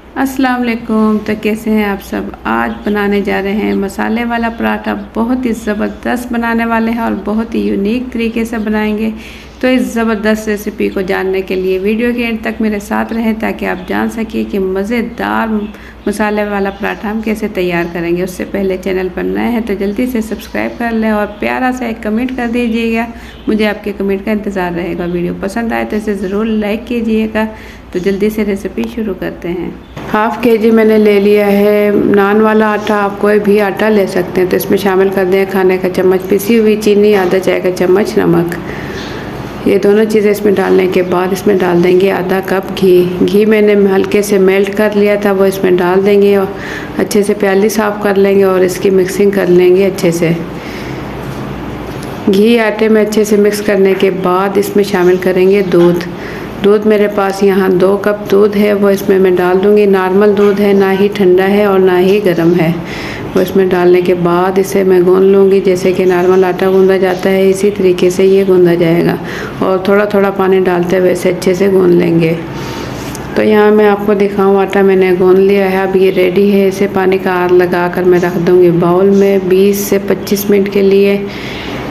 अस्सलाम वालेकुम। तो कैसे हैं आप सब। आज बनाने जा रहे हैं मसाले वाला पराठा। बहुत ही ज़बरदस्त बनाने वाले हैं और बहुत ही यूनिक तरीके से बनाएंगे। तो इस ज़बरदस्त रेसिपी को जानने के लिए वीडियो के एंड तक मेरे साथ रहें ताकि आप जान सकें कि मज़ेदार मसाले वाला पराठा हम कैसे तैयार करेंगे। उससे पहले चैनल पर नए हैं तो जल्दी से सब्सक्राइब कर लें और प्यारा सा एक कमेंट कर दीजिएगा। मुझे आपके कमेंट का इंतज़ार रहेगा। वीडियो पसंद आए तो इसे ज़रूर लाइक कीजिएगा। तो जल्दी से रेसिपी शुरू करते हैं। हाफ़ केजी मैंने ले लिया है नान वाला आटा। आप कोई भी आटा ले सकते हैं। तो इसमें शामिल कर दें खाने का चम्मच पिसी हुई चीनी, आधा चाय का चम्मच नमक। ये दोनों चीज़ें इसमें डालने के बाद इसमें डाल देंगे आधा कप घी। घी मैंने हल्के से मेल्ट कर लिया था, वो इसमें डाल देंगे और अच्छे से प्याली साफ़ कर लेंगे और इसकी मिक्सिंग कर लेंगे अच्छे से। घी आटे में अच्छे से मिक्स करने के बाद इसमें शामिल करेंगे दूध। दूध मेरे पास यहाँ 2 कप दूध है, वो इसमें मैं डाल दूँगी। नॉर्मल दूध है, ना ही ठंडा है और ना ही गर्म है। वो इसमें डालने के बाद इसे मैं गूँध लूँगी। जैसे कि नॉर्मल आटा गूँधा जाता है इसी तरीके से ये गूँधा जाएगा और थोड़ा थोड़ा पानी डालते हुए इसे अच्छे से गूँध लेंगे। तो यहाँ मैं आपको दिखाऊँ, आटा मैंने गूँध लिया है। अब ये रेडी है। इसे पानी का आर लगा कर मैं रख दूँगी बाउल में 20 से 25 मिनट के लिए।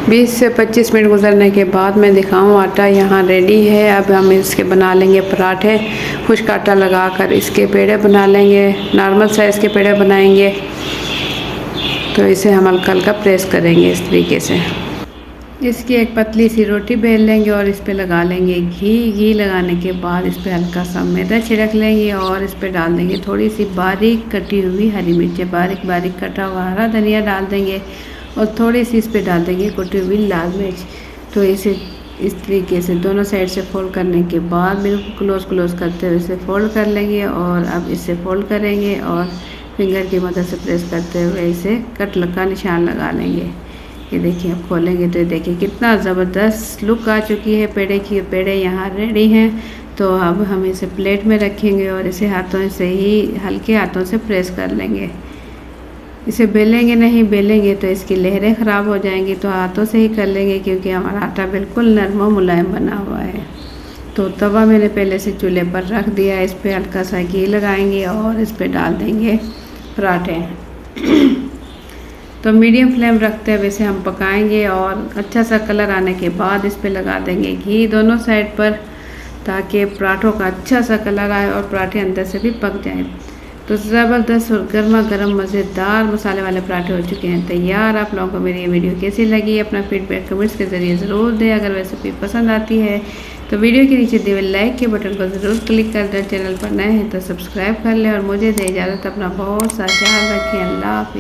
20 से 25 मिनट गुजरने के बाद मैं दिखाऊँ, आटा यहाँ रेडी है। अब हम इसके बना लेंगे पराठे। खुश्क आटा लगाकर इसके पेड़े बना लेंगे। नॉर्मल साइज़ के पेड़े बनाएंगे। तो इसे हम हल्का हल्का प्रेस करेंगे इस तरीके से। इसकी एक पतली सी रोटी बेल लेंगे और इस पे लगा लेंगे घी। घी लगाने के बाद इस पे हल्का सा मैदा छिड़क लेंगे और इस पे डाल देंगे थोड़ी सी बारीक कटी हुई हरी मिर्चें। बारीक बारीक कटा हुआ हरा धनिया डाल देंगे और थोड़ी सी इस पे डाल देंगे कुटी हुई लाल मिर्च। तो इसे इस तरीके से दोनों साइड से फोल्ड करने के बाद बिल्कुल क्लोज करते हुए इसे फोल्ड कर लेंगे। और अब इसे फोल्ड करेंगे और फिंगर की मदद से प्रेस करते हुए इसे कट का निशान लगा लेंगे। ये देखिए, अब खोलेंगे तो ये देखिए कितना ज़बरदस्त लुक आ चुकी है पेड़े की। पेड़े यहाँ रेडी हैं। तो अब हम इसे प्लेट में रखेंगे और इसे हाथों से ही हल्के हाथों से प्रेस कर लेंगे। इसे बेलेंगे नहीं, बेलेंगे तो इसकी लहरें ख़राब हो जाएंगी। तो हाथों से ही कर लेंगे क्योंकि हमारा आटा बिल्कुल नरम और मुलायम बना हुआ है। तो तवा मैंने पहले से चूल्हे पर रख दिया। इस पर हल्का सा घी लगाएंगे और इस पर डाल देंगे पराठे। तो मीडियम फ्लेम रखते हुए इसे हम पकाएंगे और अच्छा सा कलर आने के बाद इस पर लगा देंगे घी दोनों साइड पर ताकि पराठों का अच्छा सा कलर आए और पराठे अंदर से भी पक जाएं। तो ज़बरदस्त और गर्मा गर्म मज़ेदार मसाले वाले पराठे हो चुके हैं तैयार। आप लोगों को मेरी ये वीडियो कैसी लगी अपना फीडबैक कमेंट्स के ज़रिए ज़रूर दें। अगर रेसिपी पसंद आती है तो वीडियो के नीचे दिए हुए लाइक के बटन को ज़रूर क्लिक कर दें। चैनल पर नए हैं तो सब्सक्राइब कर लें और मुझे दे इजाज़त। अपना बहुत सा ख्याल रखें। अल्लाह हाफ़िज़।